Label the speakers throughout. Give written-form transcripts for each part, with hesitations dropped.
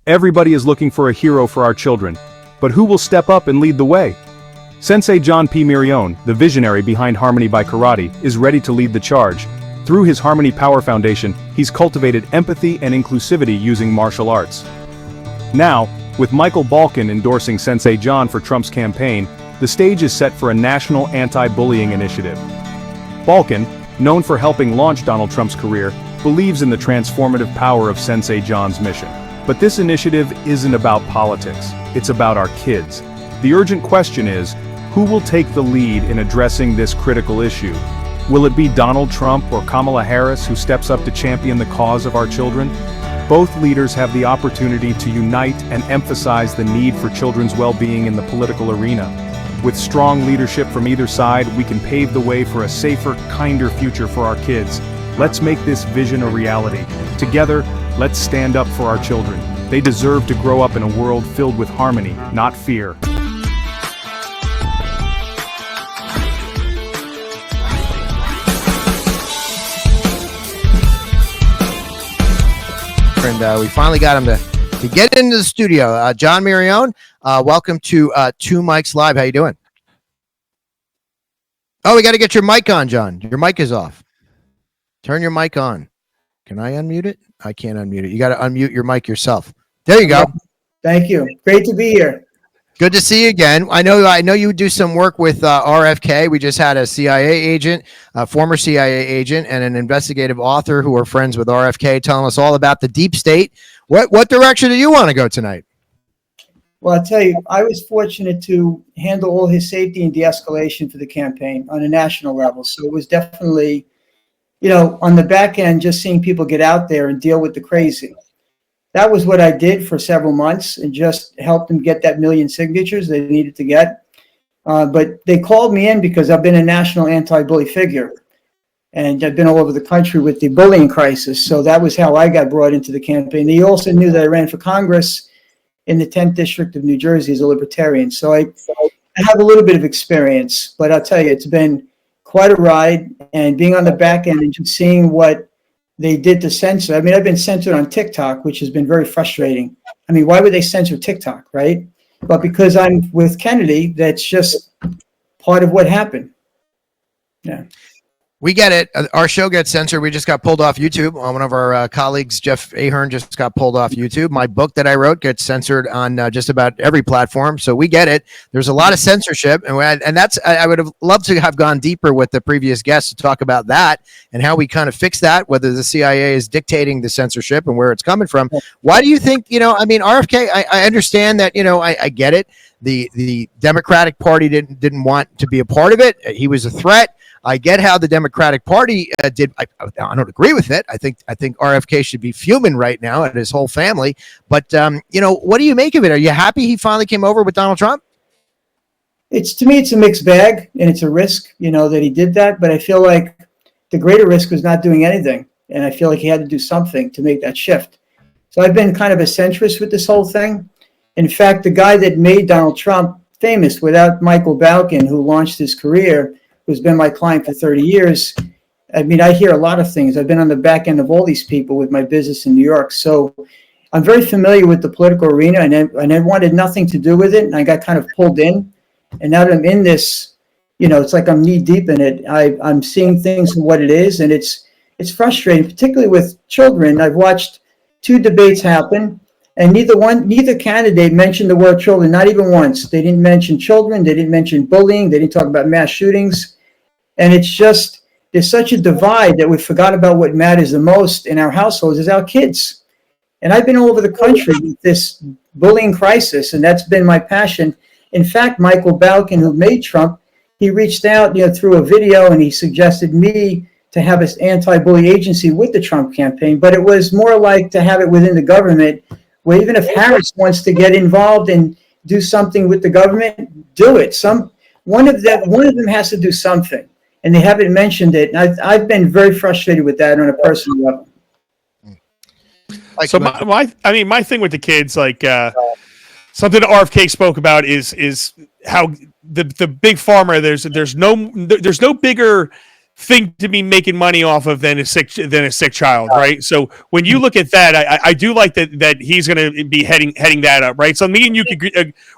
Speaker 1: Everybody is looking for a hero for our children, but who will step up and lead the way? Sensei John P. Mirrione, the visionary behind Harmony by Karate, is ready to lead the charge. Through his Harmony Power Foundation, he's cultivated empathy and inclusivity using martial arts. Now, with Michael Balkin endorsing Sensei John for Trump's campaign, the stage is set for a national anti-bullying initiative. Balkin, known for helping launch Donald Trump's career, believes in the transformative power of Sensei John's mission. But this initiative isn't about politics, it's about our kids. The urgent question is, who will take the lead in addressing this critical issue? Will it be Donald Trump or Kamala Harris who steps up to champion the cause of our children? Both leaders have the opportunity to unite and emphasize the need for children's well-being in the political arena. With strong leadership from either side, we can pave the way for a safer, kinder future for our kids. Let's make this vision a reality. Together, let's stand up for our children. They deserve to grow up in a world filled with harmony, not fear.
Speaker 2: And we finally got him to get into the studio. John Mirrione, welcome to Two Mics Live. How you doing? Oh, we got to get your mic on, John. Your mic is off. Turn your mic on. Can I unmute it? I can't unmute it. You got to unmute your mic yourself. There you go.
Speaker 3: Thank you. Great to be here.
Speaker 2: Good to see you again. I know you do some work with RFK. We just had a CIA agent, a former CIA agent, and an investigative author who are friends with RFK telling us all about the deep state. What direction do you want to go tonight?
Speaker 3: Well, I'll tell you, I was fortunate to handle all his safety and de-escalation for the campaign on a national level. So it was definitely, on the back end, just seeing people get out there and deal with the crazy. That was what I did for several months and just helped them get that million signatures they needed to get. But they called me in because I've been a national anti-bully figure. And I've been all over the country with the bullying crisis. So that was how I got brought into the campaign. They also knew that I ran for Congress in the 10th District of New Jersey as a libertarian. So I have a little bit of experience. But I'll tell you, it's been quite a ride. And being on the back end and just seeing what they did to censor. I mean, I've been censored on TikTok, which has been very frustrating. I mean, why would they censor TikTok, right? But because I'm with Kennedy, that's just part of what happened. Yeah.
Speaker 2: We get it. Our show gets censored. We just got pulled off YouTube. One of our colleagues, Jeff Ahern, just got pulled off YouTube. My book that I wrote gets censored on just about every platform. So we get it. There's a lot of censorship. And that's, I would have loved to have gone deeper with the previous guests to talk about that and how we kind of fix that, whether the CIA is dictating the censorship and where it's coming from. Why do you think, RFK, I understand that, I get it. The Democratic Party didn't want to be a part of it. He was a threat. I get how the Democratic Party did. I don't agree with it. I think RFK should be fuming right now at his whole family. But what do you make of it? Are you happy he finally came over with Donald Trump?
Speaker 3: To me, it's a mixed bag, and it's a risk, that he did that. But I feel like the greater risk was not doing anything, and I feel like he had to do something to make that shift. So I've been kind of a centrist with this whole thing. In fact, the guy that made Donald Trump famous, without Michael Balkin, who launched his career, who's been my client for 30 years. I mean, I hear a lot of things. I've been on the back end of all these people with my business in New York. So I'm very familiar with the political arena, and I wanted nothing to do with it. And I got kind of pulled in. And now that I'm in this, it's like I'm knee deep in it. I'm seeing things for what it is. And it's frustrating, particularly with children. I've watched 2 debates happen, and neither candidate mentioned the word children, not even once. They didn't mention children. They didn't mention bullying. They didn't talk about mass shootings. And it's just, there's such a divide that we forgot about what matters the most in our households is our kids. And I've been all over the country with this bullying crisis, and that's been my passion. In fact, Michael Balkin, who made Trump, he reached out, through a video, and he suggested me to have an anti-bully agency with the Trump campaign. But it was more like to have it within the government, where even if Harris wants to get involved and do something with the government, do it. One of them has to do something. And they haven't mentioned it. And I've been very frustrated with that on a personal level.
Speaker 4: So my thing with the kids, like something that RFK spoke about is how the big pharma, there's no bigger thing to be making money off of than a sick child, right? So when you look at that, I do like that he's going to be heading that up, right? So me and you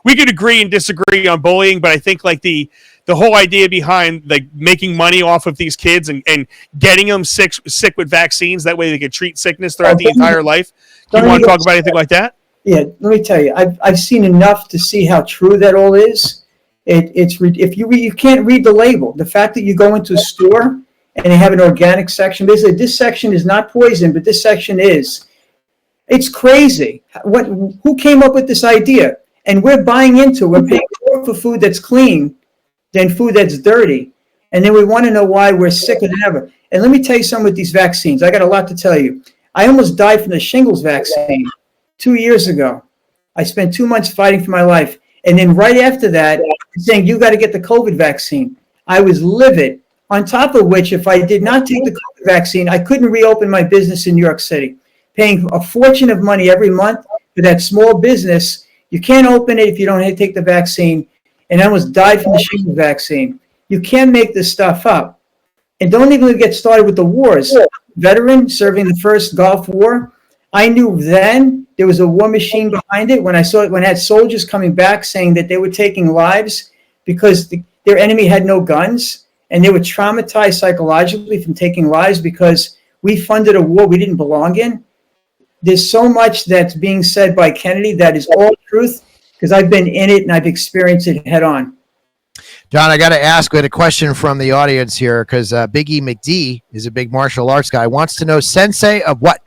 Speaker 4: we could agree and disagree on bullying, but I think like the whole idea behind like making money off of these kids and getting them sick with vaccines, that way they can treat sickness throughout the entire life. Do you want to talk about anything like that?
Speaker 3: Yeah, let me tell you, I've seen enough to see how true that all is. If you can't read the label, the fact that you go into a store and they have an organic section, basically this section is not poison, but this section is. It's crazy. Who came up with this idea? And we're paying more for food that's clean than food that's dirty. And then we want to know why we're sicker than ever. And let me tell you something with these vaccines. I got a lot to tell you. I almost died from the shingles vaccine 2 years ago. I spent 2 months fighting for my life. And then right after that, saying, you got to get the COVID vaccine. I was livid. On top of which, if I did not take the COVID vaccine, I couldn't reopen my business in New York City. Paying a fortune of money every month for that small business. You can't open it if you don't take the vaccine. And I almost died from the shingles vaccine. You can't make this stuff up. And don't even get started with the wars. Veteran serving the first Gulf War. I knew then there was a war machine behind it when I had soldiers coming back saying that they were taking lives because their enemy had no guns, and they were traumatized psychologically from taking lives because we funded a war we didn't belong in. There's so much that's being said by Kennedy that is all truth because I've been in it and I've experienced it head on.
Speaker 2: John, I got to ask, we had a question from the audience here because Big E McD is a big martial arts guy, wants to know sensei of what?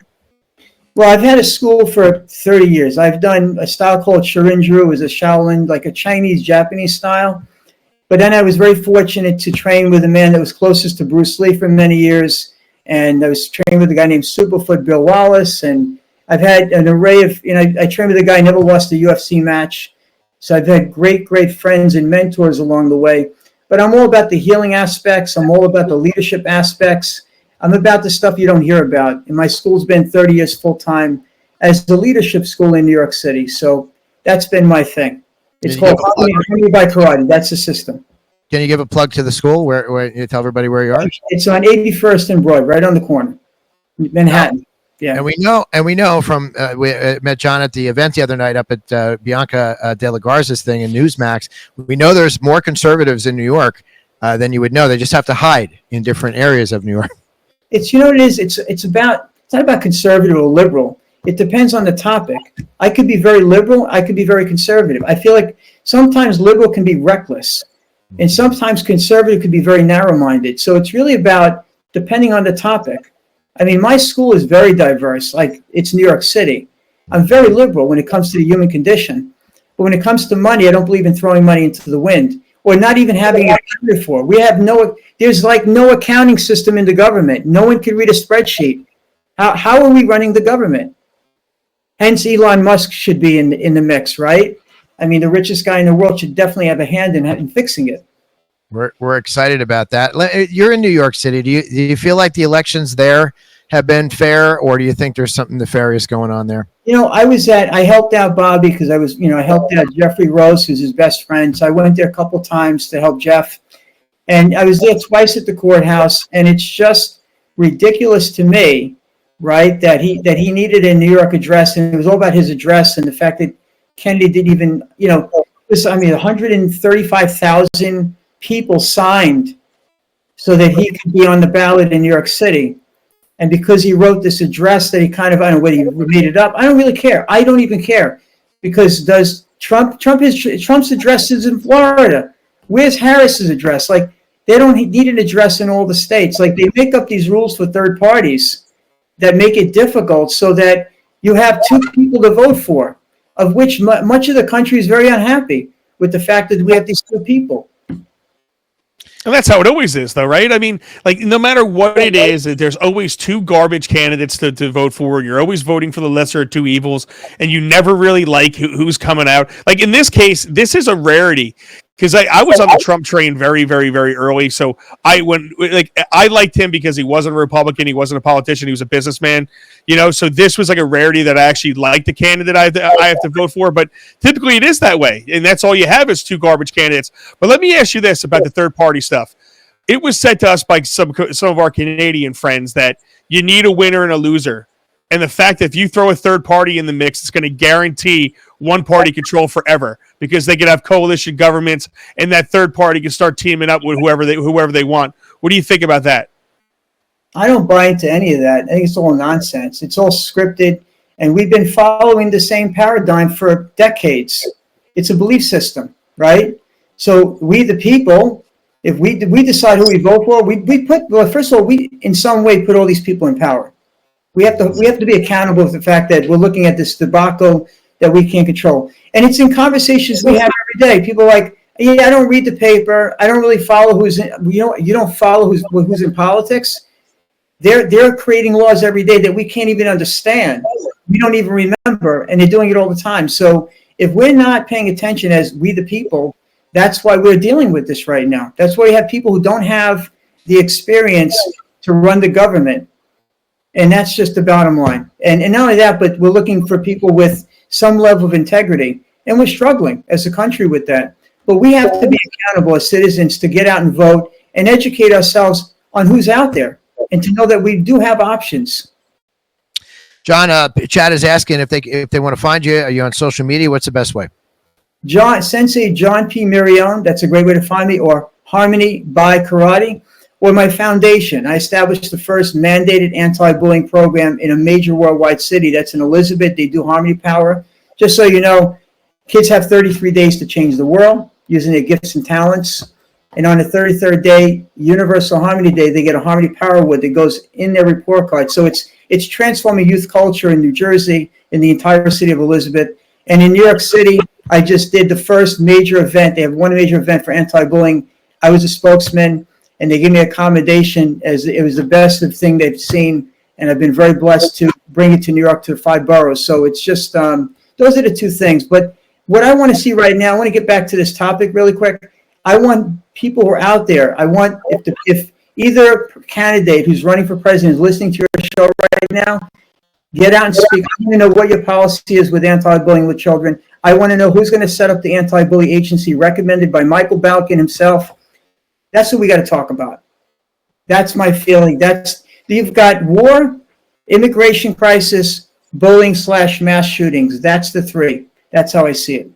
Speaker 3: Well, I've had a school for 30 years. I've done a style called Shirinju. It was a Shaolin, like a Chinese-Japanese style. But then I was very fortunate to train with a man that was closest to Bruce Lee for many years. And I was trained with a guy named Superfoot Bill Wallace. And I've had an array of, I trained with a guy who never lost a UFC match. So I've had great, great friends and mentors along the way. But I'm all about the healing aspects. I'm all about the leadership aspects. I'm about the stuff you don't hear about. And my school's been 30 years full-time as the leadership school in New York City. So that's been my thing. It's called Harmony by Karate. That's the system.
Speaker 2: Can you give a plug to the school? Where you tell everybody where you are?
Speaker 3: It's on 81st and Broad, right on the corner, Manhattan. Yeah.
Speaker 2: And we know from we met John at the event the other night up at Bianca De La Garza's thing in Newsmax. We know there's more conservatives in New York than you would know. They just have to hide in different areas of New York.
Speaker 3: It's what it is. It's not about conservative or liberal. It depends on the topic. I could be very liberal. I could be very conservative. I feel like sometimes liberal can be reckless, and sometimes conservative could be very narrow-minded. So it's really about depending on the topic. I mean, my school is very diverse. Like, it's New York City. I'm very liberal when it comes to the human condition. But when it comes to money, I don't believe in throwing money into the wind or not even having it accounted for. There's like no accounting system in the government. No one can read a spreadsheet. How are we running the government? Hence, Elon Musk should be in the mix, right? I mean, the richest guy in the world should definitely have a hand in fixing it.
Speaker 2: We're excited about that. You're in New York City. Do you feel like the elections there have been fair, or do you think there's something nefarious going on there?
Speaker 3: I helped out Bobby because I helped out Jeffrey Rose, who's his best friend. So I went there a couple times to help Jeff. And I was there twice at the courthouse, and it's just ridiculous to me, right, that he needed a New York address, and it was all about his address and the fact that Kennedy didn't even, 135,000 people signed so that he could be on the ballot in New York City. And because he wrote this address that he kind of, I don't know whether he made it up. I don't really care. I don't even care. Because Trump's address is in Florida. Where's Harris's address? Like, they don't need an address in all the states. Like, they make up these rules for third parties that make it difficult so that you have two people to vote for, of which much of the country is very unhappy with the fact that we have these two people.
Speaker 4: And that's how it always is, though, right? I mean, like, no matter what it is, there's always two garbage candidates to vote for, and you're always voting for the lesser of two evils, and you never really like who's coming out. Like, in this case, this is a rarity, because I was on the Trump train very, very, very early, so I liked him because he wasn't a Republican, he wasn't a politician, he was a businessman, so this was like a rarity that I actually liked the candidate I have to vote for, but typically it is that way, and that's all you have is two garbage candidates. But let me ask you this about the third party stuff. it was said to us by some of our Canadian friends that you need a winner and a loser. And the fact that if you throw a third party in the mix, it's going to guarantee one party control forever because they could have coalition governments and that third party can start teaming up with whoever they want. What do you think about that?
Speaker 3: I don't buy into any of that. I think it's all nonsense. It's all scripted, and we've been following the same paradigm for decades. It's a belief system, right? So we, the people, if we decide who we vote for, we put, well, first of all, we in some way put all these people in power. We have to be accountable for the fact that we're looking at this debacle that we can't control. And it's in conversations we have every day. People are like, yeah, I don't read the paper. I don't really follow who's in, you don't follow who's in politics. They're creating laws every day that we can't even understand. We don't even remember, and they're doing it all the time. So if we're not paying attention as we the people, that's why we're dealing with this right now. That's why you have people who don't have the experience to run the government. And that's just the bottom line. And not only that, but we're looking for people with some level of integrity. And we're struggling as a country with that. But we have to be accountable as citizens to get out and vote and educate ourselves on who's out there and to know that we do have options.
Speaker 2: John, Chad is asking if they want to find you. Are you on social media? What's the best way?
Speaker 3: Sensei John P. Mirrione, that's a great way to find me, or Harmony by Karate. Or my foundation. I established the first mandated anti-bullying program in a major worldwide city. That's in Elizabeth. They do Harmony Power. Just so you know, kids have 33 days to change the world using their gifts and talents. And on the 33rd day, Universal Harmony Day, they get a Harmony Power Award that goes in their report card. So it's transforming youth culture in New Jersey, in the entire city of Elizabeth. And in New York City, I just did the first major event. They have one major event for anti-bullying. I was a spokesman. And they give me a commendation as it was the best thing they've seen. And I've been very blessed to bring it to New York to 5 boroughs. So it's just, those are the two things. But what I want to see right now, I want to get back to this topic really quick. I want people who are out there. I want, if either candidate who's running for president is listening to your show right now, get out and speak. I want to know what your policy is with anti-bullying with children. I want to know who's going to set up the anti-bully agency recommended by Michael Balkin himself. That's what we got to talk about. That's my feeling. You've got war, immigration crisis, bullying / mass shootings. That's the three. That's how I see it.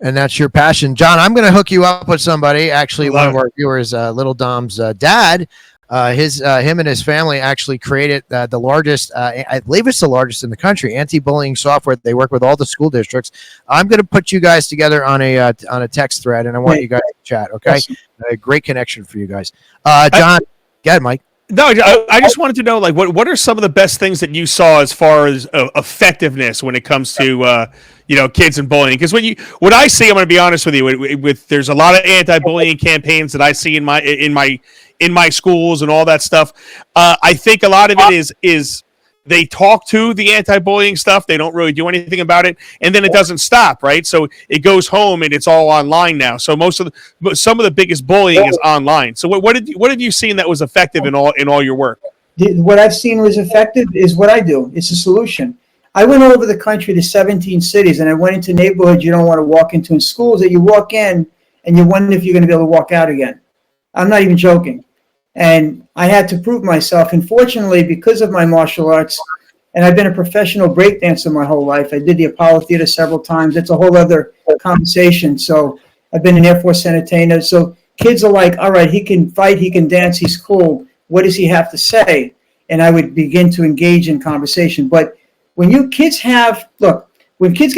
Speaker 2: And that's your passion. John, I'm going to hook you up with somebody. Actually, one of our viewers, Little Dom's dad, him and his family actually created the largest, I believe it's the largest in the country, anti-bullying software. They work with all the school districts. I'm going to put you guys together on a text thread, and I want you guys to chat, okay? Yes. A great connection for you guys. John, go ahead, Mike.
Speaker 4: No, I just wanted to know, like, what are some of the best things that you saw as far as effectiveness when it comes to kids and bullying? Because what I see, I'm going to be honest with you, there's a lot of anti-bullying campaigns that I see in my schools and all that stuff. I think a lot of it is they talk to the anti-bullying stuff. They don't really do anything about it, and then it doesn't stop, right? So it goes home and it's all online now. So some of the biggest bullying is online. So what have you seen that was effective in all your work?
Speaker 3: What I've seen was effective is what I do. It's a solution. I went all over the country to 17 cities, and I went into neighborhoods you don't want to walk into, in schools that you walk in and you wonder if you're going to be able to walk out again. I'm not even joking. And I had to prove myself. And fortunately, because of my martial arts, and I've been a professional breakdancer my whole life. I did the Apollo Theater several times. That's a whole other conversation. So I've been an Air Force entertainer. So kids are like, all right, he can fight, he can dance, he's cool. What does he have to say? And I would begin to engage in conversation. But when kids get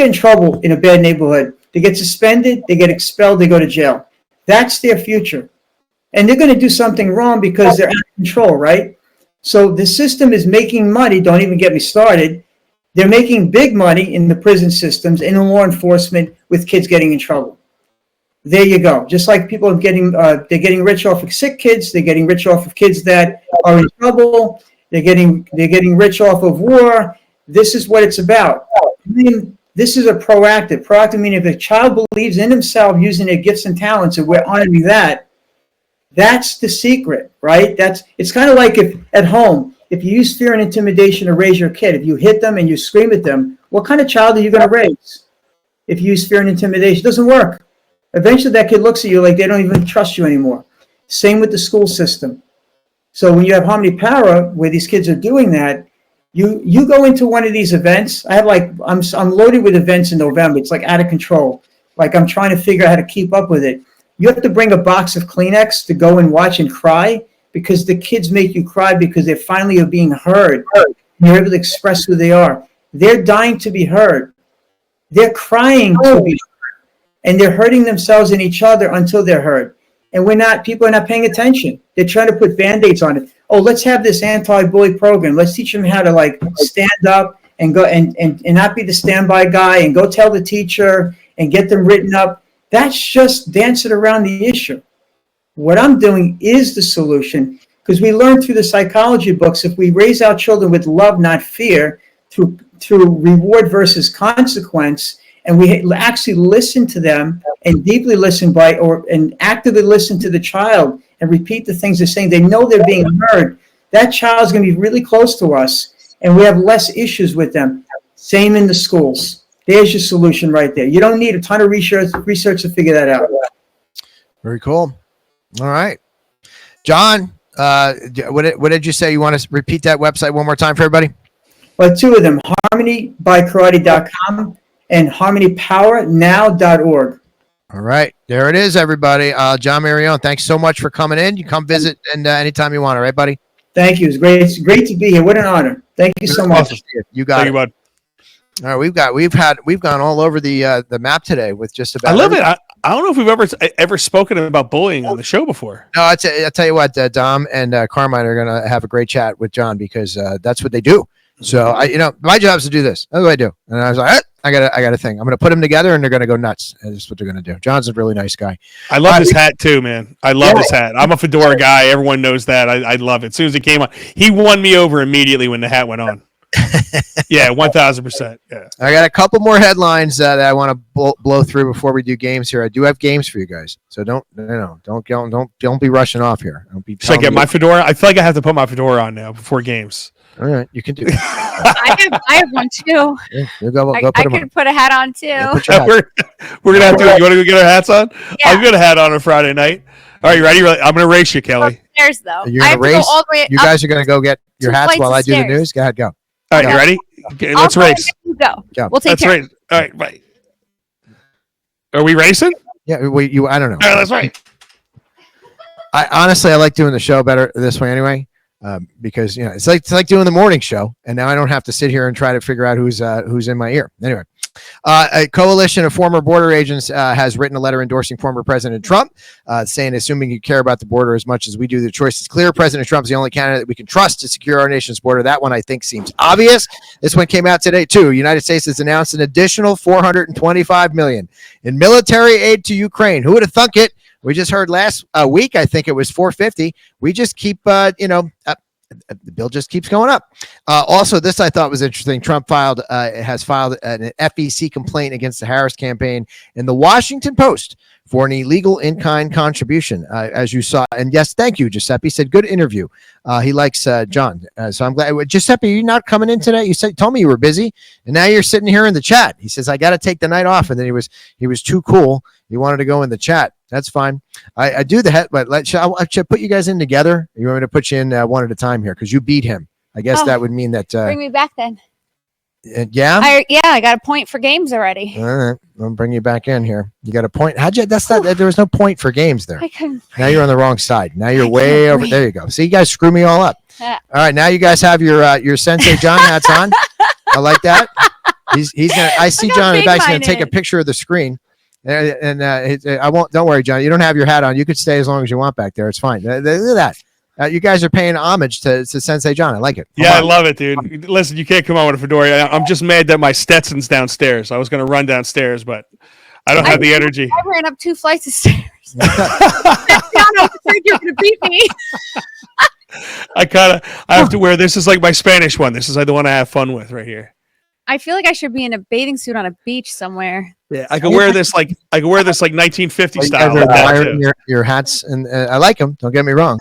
Speaker 3: in trouble in a bad neighborhood, they get suspended, they get expelled, they go to jail. That's their future. And they're going to do something wrong because they're out of control, right? So the system is making money. Don't even get me started. They're making big money in the prison systems and in law enforcement with kids getting in trouble. There you go. Just like people are they're getting rich off of sick kids. They're getting rich off of kids that are in trouble. They're getting rich off of war. This is what it's about. I mean, this is a proactive. Proactive meaning if a child believes in himself using their gifts and talents, and we're honoring that, that's the secret, right? It's kind of like if at home, if you use fear and intimidation to raise your kid, if you hit them and you scream at them, what kind of child are you going to raise? If you use fear and intimidation, it doesn't work. Eventually that kid looks at you like they don't even trust you anymore. Same with the school system. So when you have Harmony Para, where these kids are doing that, you go into one of these events. I have I'm loaded with events in November. It's like out of control. Like I'm trying to figure out how to keep up with it. You have to bring a box of Kleenex to go and watch and cry, because the kids make you cry because they finally are being heard. They're able to express who they are. They're dying to be heard. They're crying to be heard. And they're hurting themselves and each other until they're heard. And people are not paying attention. They're trying to put Band-Aids on it. Oh, let's have this anti-bully program. Let's teach them how to stand up and go and not be the standby guy and go tell the teacher and get them written up. That's just dancing around the issue. What I'm doing is the solution, because we learn through the psychology books, if we raise our children with love, not fear, through reward versus consequence, and we actually listen to them and deeply listen and actively listen to the child and repeat the things they're saying, they know they're being heard. That child's going to be really close to us, and we have less issues with them. Same in the schools. There's your solution right there. You don't need a ton of research to figure that out.
Speaker 2: Very cool. All right. John, what did you say? You want to repeat that website one more time for everybody?
Speaker 3: Well, two of them, harmonybykarate.com and harmonypowernow.org.
Speaker 2: All right. There it is, everybody. John Mirrione, thanks so much for coming in. You come visit and anytime you want. All right, buddy?
Speaker 3: Thank you. It's great to be here. What an honor. Thank you so much.
Speaker 2: You got it. Bud. All right, we've gone all over the map today with just about.
Speaker 4: I love it. I don't know if we've ever spoken about bullying on the show before.
Speaker 2: No, I tell you what, Dom and Carmine are going to have a great chat with John, because that's what they do. So my job is to do this. That's what I do. And I was like, I got a thing. I'm going to put them together, and they're going to go nuts. And that's what they're going to do. John's a really nice guy.
Speaker 4: I love his hat too, man. I love his hat. I'm a Fedora guy. Everyone knows that. I love it. As soon as it came on, he won me over immediately when the hat went on. Yeah, 1,000%. Yeah. I
Speaker 2: got a couple more headlines that I want to blow through before we do games here. I do have games for you guys, so don't be rushing off here.
Speaker 4: Should I get my fedora? I feel like I have to put my fedora on now before games.
Speaker 2: All right, you can do it.
Speaker 5: I have one too.
Speaker 2: Yeah, I
Speaker 5: could put a hat on too.
Speaker 4: We're gonna have to. You want to go get our hats on? Yeah. I'll get a hat on Friday night. All right, you ready? I'm gonna race you, Kelly.
Speaker 5: Stairs though.
Speaker 2: You're gonna race. Go all the way you guys are gonna go get your hats while I do the news. Go ahead, go.
Speaker 4: All right, you ready? Okay, let's race.
Speaker 5: Go. We'll take care.
Speaker 4: Race. All right, bye. Are we racing?
Speaker 2: Yeah, I don't know.
Speaker 4: All right, that's right.
Speaker 2: I honestly like doing the show better this way anyway, because it's like doing the morning show, and now I don't have to sit here and try to figure out who's in my ear. Anyway, a coalition of former border agents has written a letter endorsing former President Trump, saying, assuming you care about the border as much as we do, the choice is clear. President Trump is the only candidate we can trust to secure our nation's border. That one, I think, seems obvious. This one came out today, too. United States has announced an additional $425 million in military aid to Ukraine. Who would have thunk it? We just heard last week, I think it was $450. We just keep, the bill just keeps going up. Also, this I thought was interesting. Trump has filed an FEC complaint against the Harris campaign in the Washington Post for an illegal in-kind contribution, as you saw. And yes, thank you, Giuseppe. Said good interview. He likes John, so I'm glad. Giuseppe, you not coming in today? You told me you were busy, and now you're sitting here in the chat. He says I got to take the night off, and then he was too cool. He wanted to go in the chat. That's fine. I do the head, but should I put you guys in together? You want me to put you in one at a time here because you beat him? I guess that would mean that.
Speaker 5: Bring me back then.
Speaker 2: Yeah.
Speaker 5: I got a point for games already.
Speaker 2: All right, I'll bring you back in here. You got a point. How'd you? That's not. There was no point for games there. Now you're on the wrong side. Now you're way over. There you go. See, you guys screw me all up. All right, now you guys have your Sensei John hats on. I like that. He's gonna. I see John in the back. He's gonna take a picture of the screen. And I won't. Don't worry, John. You don't have your hat on. You could stay as long as you want back there. It's fine. Look at that. You guys are paying homage to Sensei John. I like it.
Speaker 4: I love it, dude. Listen, you can't come on with a fedora. I'm just mad that my Stetson's downstairs. I was going to run downstairs, but I don't have the energy.
Speaker 5: I ran up 2 flights of stairs. I was afraid you were going to beat me.
Speaker 4: I have to wear this. Is like my Spanish one. This is like the one I have fun with right here.
Speaker 5: I feel like I should be in a bathing suit on a beach somewhere.
Speaker 4: Yeah, I could wear this like 1950 style.
Speaker 2: Like your hats, and I like them. Don't get me wrong.